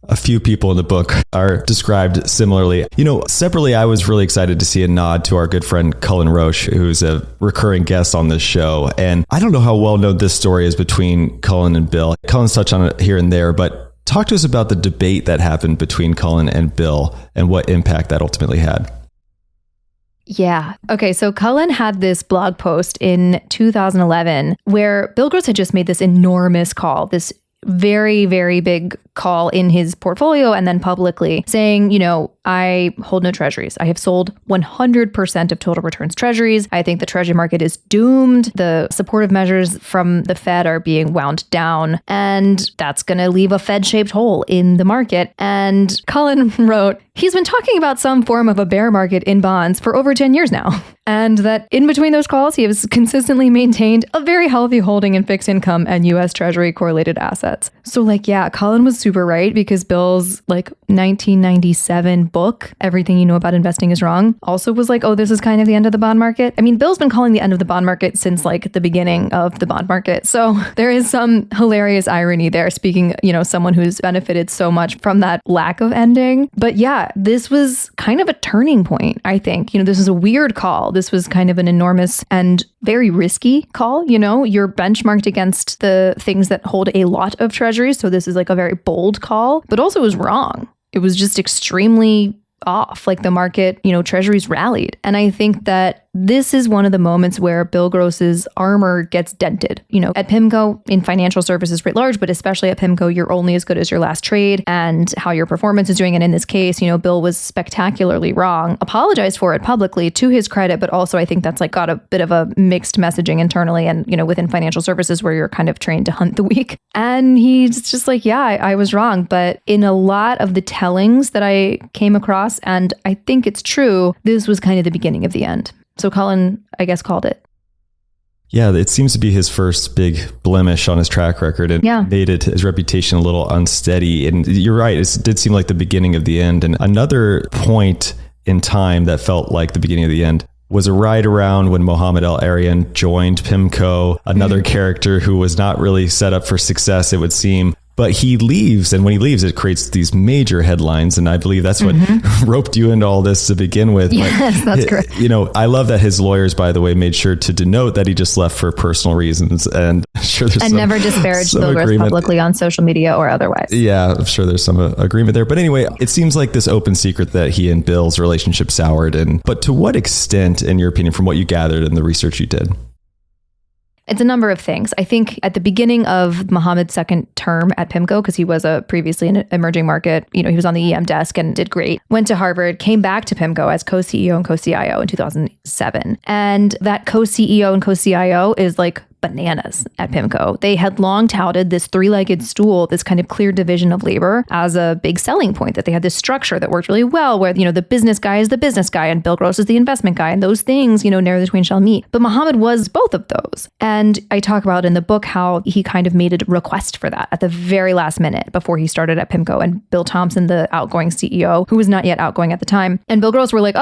A few people in the book are described similarly. Separately, I was really excited to see a nod to our good friend Cullen Roche, who's a recurring guest on this show. And I don't know how well known this story is between Cullen and Bill. Cullen's touched on it here and there, but talk to us about the debate that happened between Cullen and Bill and what impact that ultimately had. Yeah. Okay. So Cullen had this blog post in 2011 where Bill Gross had just made this enormous call, this very, very big call in his portfolio and then publicly saying, I hold no treasuries. I have sold 100% of total returns treasuries. I think the treasury market is doomed. The supportive measures from the Fed are being wound down, and that's going to leave a Fed-shaped hole in the market. And Cullen wrote, he's been talking about some form of a bear market in bonds for over 10 years now. And that in between those calls, he has consistently maintained a very healthy holding in fixed income and U.S. Treasury correlated assets. So Cullen was super right because Bill's 1997 book, Everything You Know About Investing Is Wrong, also was oh, this is kind of the end of the bond market. I mean, Bill's been calling the end of the bond market since the beginning of the bond market. So there is some hilarious irony there, speaking, someone who's benefited so much from that lack of ending. But this was kind of a turning point, I think. This is a weird call. This was kind of an enormous and very risky call. You're benchmarked against the things that hold a lot of treasuries. So this is a very bold call, but also it was wrong. It was just extremely off. The market, treasuries rallied. And I think that this is one of the moments where Bill Gross's armor gets dented. At Pimco, in financial services writ large, but especially at Pimco, you're only as good as your last trade and how your performance is doing. And in this case, Bill was spectacularly wrong, apologized for it publicly to his credit, but also I think that's got a bit of a mixed messaging internally and, within financial services where you're kind of trained to hunt the weak. And he's just I was wrong. But in a lot of the tellings that I came across, and I think it's true, this was kind of the beginning of the end. So Cullen, I guess, called it. Yeah, it seems to be his first big blemish on his track record and made his reputation a little unsteady. And you're right, it did seem like the beginning of the end. And another point in time that felt like the beginning of the end was right around when Mohamed El-Arian joined Pimco, another character who was not really set up for success, it would seem. But he leaves, and when he leaves, it creates these major headlines, and I believe that's what roped you into all this to begin with. Yes, that's correct. I love that his lawyers, by the way, made sure to denote that he just left for personal reasons, and I'm sure there's never disparaged Bill Gross publicly on social media or otherwise. Yeah, I'm sure there's some agreement there. But anyway, it seems like this open secret that he and Bill's relationship soured, but to what extent, in your opinion, from what you gathered in the research you did? It's a number of things. I think at the beginning of Mohamed's second term at Pimco, because he was previously an emerging market, he was on the EM desk and did great, went to Harvard, came back to Pimco as co-CEO and co-CIO in 2007. And that co-CEO and co-CIO is bananas at Pimco. They had long touted this three-legged stool, this kind of clear division of labor as a big selling point, that they had this structure that worked really well where, the business guy is the business guy and Bill Gross is the investment guy, and those things, ne'er the twain shall meet. But Muhammad was both of those. And I talk about in the book how he kind of made a request for that at the very last minute before he started at Pimco. And Bill Thompson, the outgoing CEO, who was not yet outgoing at the time, and Bill Gross were like,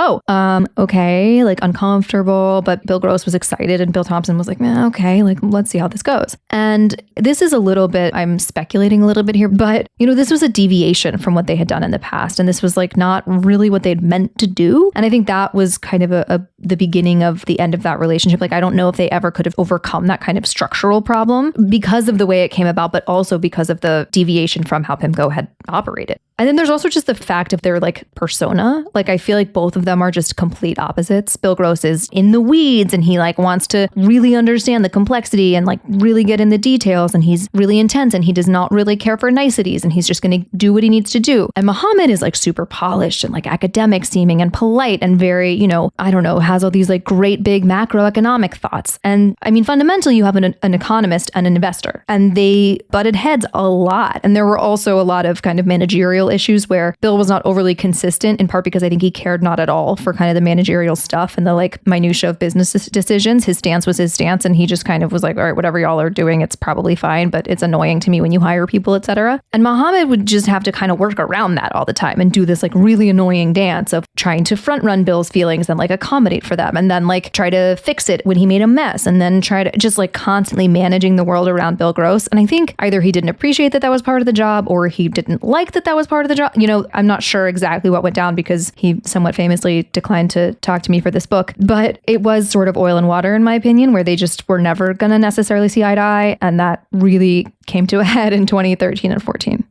okay, like uncomfortable. But Bill Gross was excited and Bill Thompson was like, okay, like let's see how this goes. And this is a little bit, I'm speculating a little bit here, but this was a deviation from what they had done in the past. And this was like not really what they'd meant to do. And I think that was kind of the beginning of the end of that relationship. Like, I don't know if they ever could have overcome that kind of structural problem because of the way it came about, but also because of the deviation from how Pimco had operated. And then there's also just the fact of their like persona. Like, I feel like both of them are just complete opposites. Bill Gross is in the weeds and he like wants to really understand the complexity and like really get in the details, and he's really intense and he does not really care for niceties and he's just going to do what he needs to do. And Muhammad is like super polished and like academic seeming and polite and very, I don't know, has all these like great big macroeconomic thoughts. And I mean, fundamentally, you have an economist and an investor, and they butted heads a lot. And there were also a lot of kind of managerial issues where Bill was not overly consistent, in part because I think he cared not at all for kind of the managerial stuff and the like minutia of business decisions. His stance was his stance, and he just kind of was like, all right, whatever y'all are doing, it's probably fine, but it's annoying to me when you hire people, etc. And Muhammad would just have to kind of work around that all the time and do this like really annoying dance of trying to front run Bill's feelings and like accommodate for them, and then like try to fix it when he made a mess, and then try to just like constantly managing the world around Bill Gross. And I think either he didn't appreciate that was part of the job, or he didn't like that was part of the job. I'm not sure exactly what went down because he somewhat famously declined to talk to me for this book, but it was sort of oil and water in my opinion, where they just were never going to necessarily see eye to eye. And that really came to a head in 2013 and 14.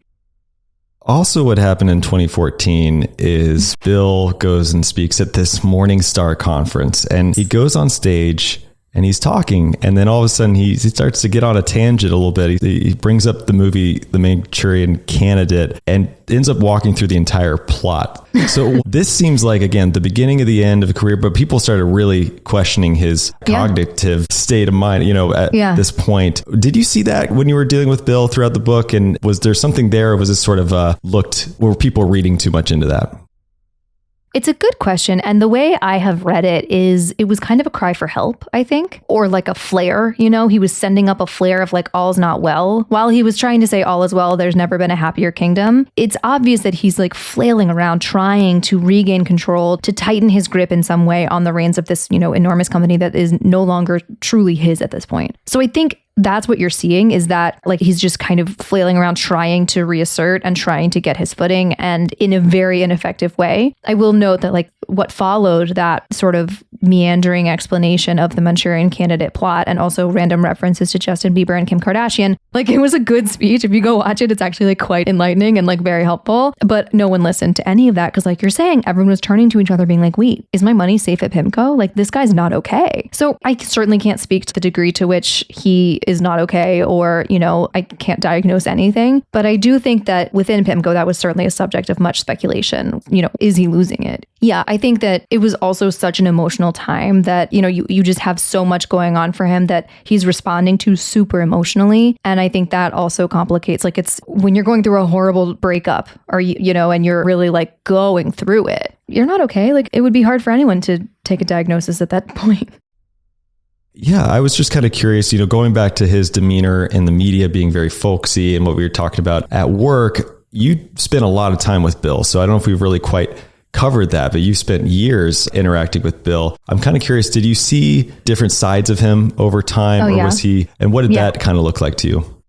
Also, what happened in 2014 is Bill goes and speaks at this Morningstar conference, and he goes on stage and he's talking, and then all of a sudden he starts to get on a tangent a little bit. He brings up the movie The Manchurian Candidate and ends up walking through the entire plot. So this seems like, again, the beginning of the end of a career, but people started really questioning his cognitive state of mind, at this point. Did you see that when you were dealing with Bill throughout the book? And was there something there, or was this sort of were people reading too much into that? It's a good question. And the way I have read it is it was kind of a cry for help, I think, or like a flare. He was sending up a flare of like, all's not well. While he was trying to say all is well, there's never been a happier kingdom. It's obvious that he's like flailing around trying to regain control, to tighten his grip in some way on the reins of this, enormous company that is no longer truly his at this point. So I think that's what you're seeing, is that like he's just kind of flailing around trying to reassert and trying to get his footing, and in a very ineffective way. I will note that like what followed that sort of meandering explanation of the Manchurian Candidate plot, and also random references to Justin Bieber and Kim Kardashian, like it was a good speech. If you go watch it, it's actually like quite enlightening and like very helpful. But no one listened to any of that because, like you're saying, everyone was turning to each other being like, wait, is my money safe at Pimco? Like this guy's not okay. So I certainly can't speak to the degree to which he is not okay, or, I can't diagnose anything. But I do think that within Pimco, that was certainly a subject of much speculation. Is he losing it? Yeah, I think that it was also such an emotional time that, you just have so much going on for him that he's responding to super emotionally. And I think that also complicates, like it's when you're going through a horrible breakup, or, and you're really like going through it, you're not okay. Like it would be hard for anyone to take a diagnosis at that point. Yeah, I was just kind of curious, going back to his demeanor in the media being very folksy and what we were talking about at work. You spent a lot of time with Bill, so I don't know if we've really quite covered that, but you spent years interacting with Bill. I'm kind of curious, did you see different sides of him over time, was he, and what did that kind of look like to you?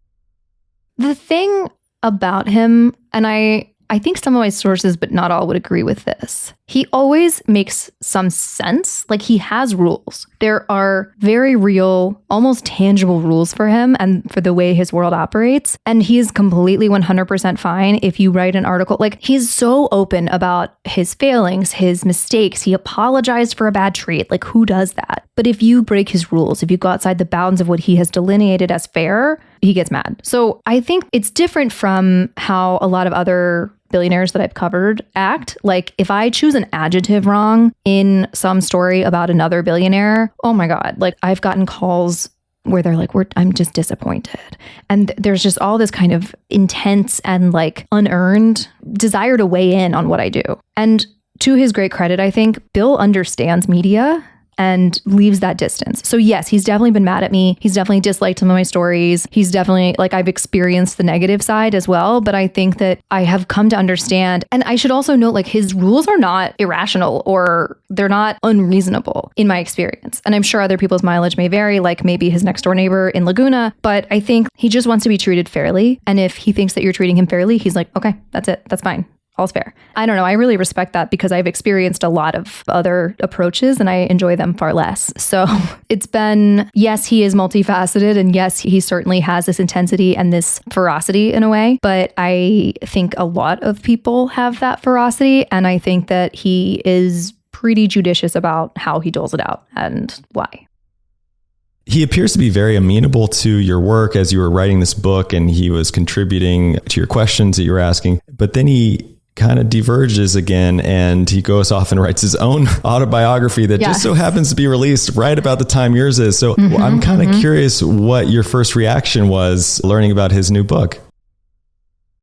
The thing about him, and I think some of my sources, but not all, would agree with this. He always makes some sense. Like he has rules. There are very real, almost tangible rules for him and for the way his world operates. And he is completely 100% fine if you write an article. Like he's so open about his failings, his mistakes. He apologized for a bad treat. Like who does that? But if you break his rules, if you go outside the bounds of what he has delineated as fair, he gets mad. So I think it's different from how a lot of other billionaires that I've covered act. Like if I choose an adjective wrong in some story about another billionaire, oh my God, like I've gotten calls where they're like, I'm just disappointed. And there's just all this kind of intense and like unearned desire to weigh in on what I do. And to his great credit, I think Bill understands media and leaves that distance. So yes, he's definitely been mad at me. He's definitely disliked some of my stories. He's definitely like, I've experienced the negative side as well. But I think that I have come to understand, and I should also note, like, his rules are not irrational or they're not unreasonable in my experience. And I'm sure other people's mileage may vary, like maybe his next door neighbor in Laguna, but I think he just wants to be treated fairly. And if he thinks that you're treating him fairly, he's like, okay, that's it. That's fine. All's fair. I don't know. I really respect that because I've experienced a lot of other approaches and I enjoy them far less. So it's been, yes, he is multifaceted and yes, he certainly has this intensity and this ferocity in a way. But I think a lot of people have that ferocity. And I think that he is pretty judicious about how he doles it out and why. He appears to be very amenable to your work as you were writing this book, and he was contributing to your questions that you were asking. But then he kind of diverges again, and he goes off and writes his own autobiography that just so happens to be released right about the time yours is. So I'm kind of curious what your first reaction was learning about his new book.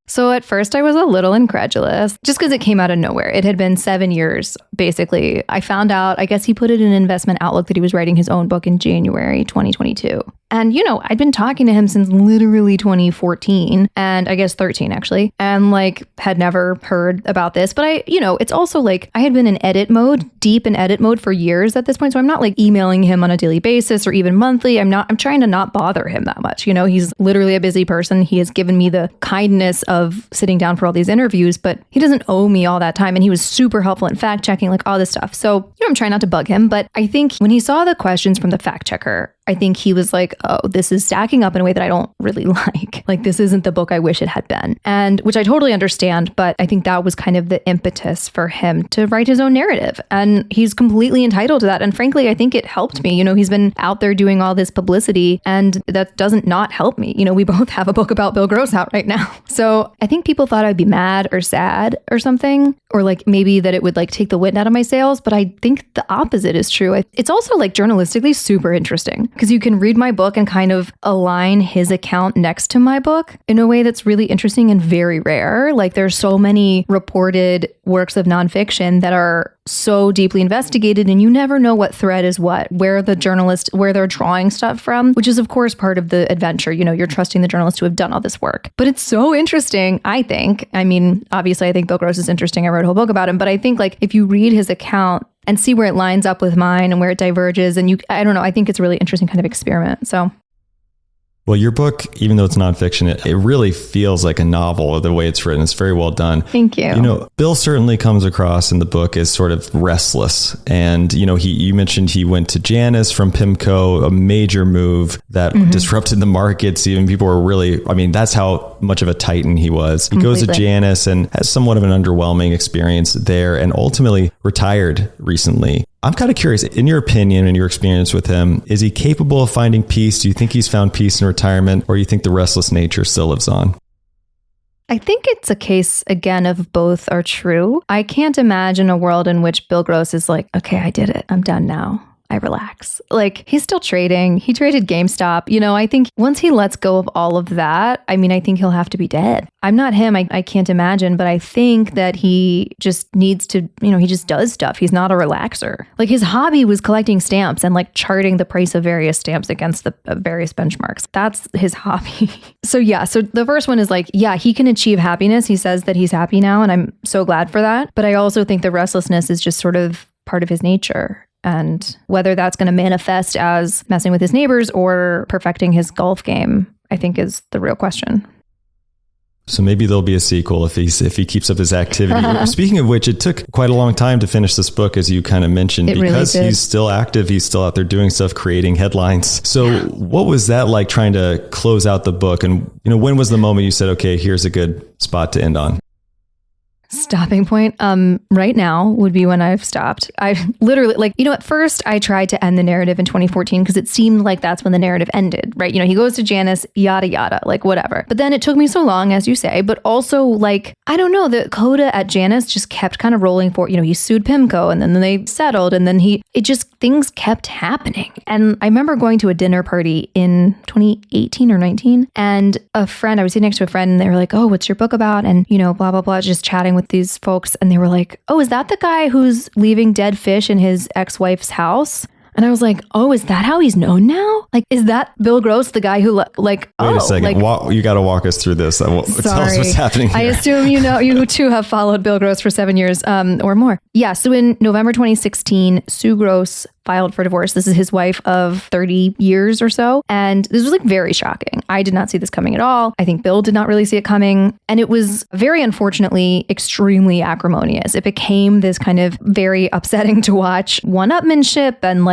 So at first I was a little incredulous just because it came out of nowhere. It had been 7 years, basically. I found out, I guess he put it in Investment Outlook that he was writing his own book in January 2022. And, you know, I'd been talking to him since literally 2014 and I guess 13 actually, and like had never heard about this. But it's also like I had been in edit mode, deep in edit mode for years at this point. So I'm not like emailing him on a daily basis or even monthly. I'm trying to not bother him that much. You know, he's literally a busy person. He has given me the kindness of sitting down for all these interviews, but he doesn't owe me all that time. And he was super helpful in fact checking, like all this stuff. So, I'm trying not to bug him, but I think when he saw the questions from the fact checker, I think he was like, oh, this is stacking up in a way that I don't really like. Like, this isn't the book I wish it had been. And which I totally understand, but I think that was kind of the impetus for him to write his own narrative. And he's completely entitled to that. And frankly, I think it helped me. You know, he's been out there doing all this publicity and that doesn't not help me. You know, we both have a book about Bill Gross out right now. So I think people thought I'd be mad or sad or something, or like maybe that it would like take the wind out of my sails. But I think the opposite is true. It's also like journalistically super interesting, because you can read my book and kind of align his account next to my book in a way that's really interesting and very rare. Like, there's so many reported works of nonfiction that are so deeply investigated and you never know what thread is what, where they're drawing stuff from, which is of course part of the adventure. You know, you're trusting the journalist to have done all this work. But it's so interesting, I think. I mean, obviously I think Bill Gross is interesting. I wrote a whole book about him, but I think like if you read his account and see where it lines up with mine and where it diverges, and I don't know, I think it's a really interesting kind of experiment. So. Well, your book, even though it's nonfiction, it really feels like a novel the way it's written. It's very well done. Thank you. You know, Bill certainly comes across in the book as sort of restless. And, you know, you mentioned he went to Janus from Pimco, a major move that disrupted the markets. Even people were really, I mean, that's how much of a titan he was. He goes to Janus and has somewhat of an underwhelming experience there and ultimately retired recently. I'm kind of curious, in your opinion and your experience with him, is he capable of finding peace? Do you think he's found peace in retirement, or do you think the restless nature still lives on? I think it's a case, again, of both are true. I can't imagine a world in which Bill Gross is like, okay, I did it. I'm done now. I relax. Like, he's still trading. He traded GameStop. You know, I think once he lets go of all of that, I mean, I think he'll have to be dead. I'm not him. I can't imagine, but I think that he just needs to, you know, he just does stuff. He's not a relaxer. Like, his hobby was collecting stamps and like charting the price of various stamps against the various benchmarks. That's his hobby. So the first one is like, yeah, he can achieve happiness. He says that he's happy now, and I'm so glad for that. But I also think the restlessness is just sort of part of his nature. And whether that's going to manifest as messing with his neighbors or perfecting his golf game, I think is the real question. So maybe there'll be a sequel if he keeps up his activity. Speaking of which, it took quite a long time to finish this book, as you kind of mentioned, because he's still active. He's still out there doing stuff, creating headlines. So what was that like, trying to close out the book? And, you know, when was the moment you said, okay, here's a good spot to end on? Stopping point right now would be when I've stopped. I literally at first I tried to end the narrative in 2014 because it seemed like that's when the narrative ended, right? He goes to Janice, yada yada, whatever. But then it took me so long, as you say, but also I don't know, the coda at Janice just kept kind of rolling forward. He sued Pimco and then they settled and then things kept happening. And I remember going to a dinner party in 2018 or 19 and I was sitting next to a friend and they were like, oh, what's your book about? And blah, blah, blah, just chatting with these folks. And they were like, oh, is that the guy who's leaving dead fish in his ex-wife's house? And I was like, oh, is that how he's known now? Is that Bill Gross, the guy who Wait a second. You got to walk us through this. Tell us what's happening here. I assume you too have followed Bill Gross for 7 years or more. Yeah. So in November 2016, Sue Gross filed for divorce. This is his wife of 30 years or so. And this was very shocking. I did not see this coming at all. I think Bill did not really see it coming. And it was very unfortunately extremely acrimonious. It became this kind of very upsetting to watch one-upmanship and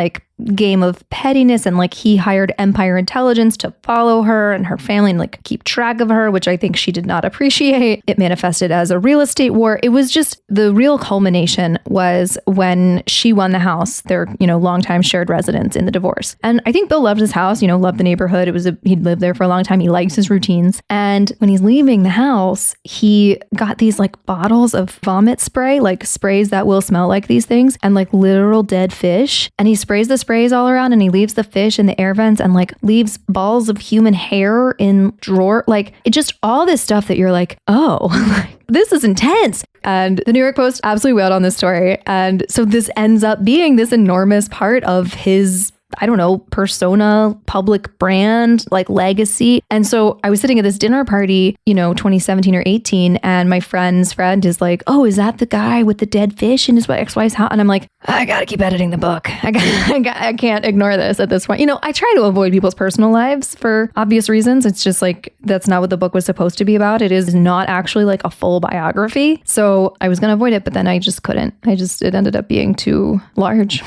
game of pettiness, and he hired Empire Intelligence to follow her and her family and keep track of her, which I think she did not appreciate. It manifested as a real estate war. It was just the real culmination was when she won the house, their longtime shared residence in the divorce. And I think Bill loved his house, loved the neighborhood. He'd lived there for a long time. He likes his routines. And when he's leaving the house, he got these bottles of vomit spray, sprays that will smell like these things, and literal dead fish. And he sprays the sprays all around and he leaves the fish in the air vents and leaves balls of human hair in drawer. It just all this stuff that you're oh, this is intense. And the New York Post absolutely wailed on this story. And so this ends up being this enormous part of his, I don't know, persona, public brand, legacy. And so I was sitting at this dinner party, 2017 or 18, and my friend's friend is like, oh, is that the guy with the dead fish in his ex-wife's house? And I'm like, I gotta keep editing the book. I can't ignore this at this point. I try to avoid people's personal lives for obvious reasons. It's just that's not what the book was supposed to be about. It is not actually a full biography. So I was gonna avoid it, but then I just couldn't. It ended up being too large.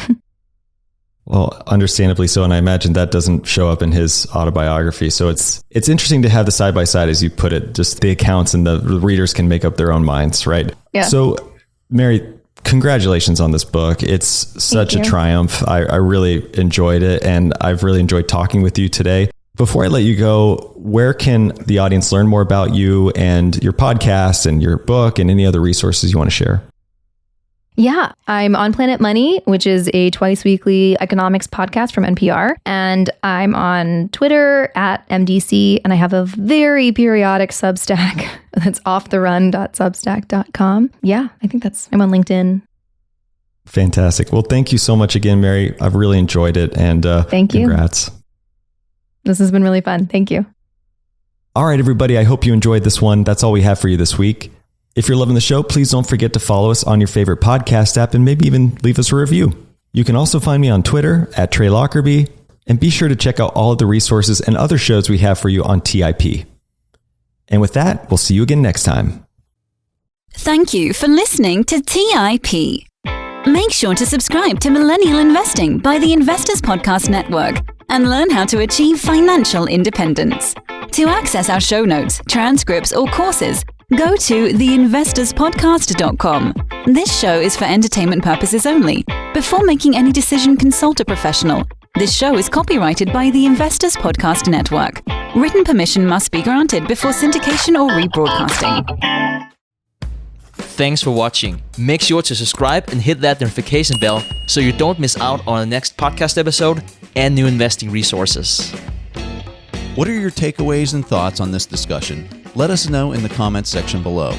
Well, understandably so, and I imagine that doesn't show up in his autobiography. So it's interesting to have the side by side, as you put it, just the accounts, and the readers can make up their own minds, right? Yeah. So, Mary, congratulations on this book. It's such a triumph. I really enjoyed it, and I've really enjoyed talking with you today. Before I let you go, where can the audience learn more about you and your podcast and your book and any other resources you want to share? Yeah, I'm on Planet Money, which is a twice weekly economics podcast from NPR. And I'm on Twitter at MDC. And I have a very periodic Substack that's offtherun.substack.com. Yeah, I think I'm on LinkedIn. Fantastic. Well, thank you so much again, Mary. I've really enjoyed it. And thank you. Congrats. This has been really fun. Thank you. All right, everybody. I hope you enjoyed this one. That's all we have for you this week. If you're loving the show, please don't forget to follow us on your favorite podcast app and maybe even leave us a review. You can also find me on Twitter at Trey Lockerbie, and be sure to check out all of the resources and other shows we have for you on TIP. And with that, we'll see you again next time. Thank you for listening to TIP. Make sure to subscribe to Millennial Investing by the Investors Podcast Network and learn how to achieve financial independence. To access our show notes, transcripts, or courses, go to theinvestorspodcast.com. This show is for entertainment purposes only. Before making any decision, consult a professional. This show is copyrighted by the Investors Podcast Network. Written permission must be granted before syndication or rebroadcasting. Thanks for watching. Make sure to subscribe and hit that notification bell so you don't miss out on the next podcast episode and new investing resources. What are your takeaways and thoughts on this discussion? Let us know in the comments section below.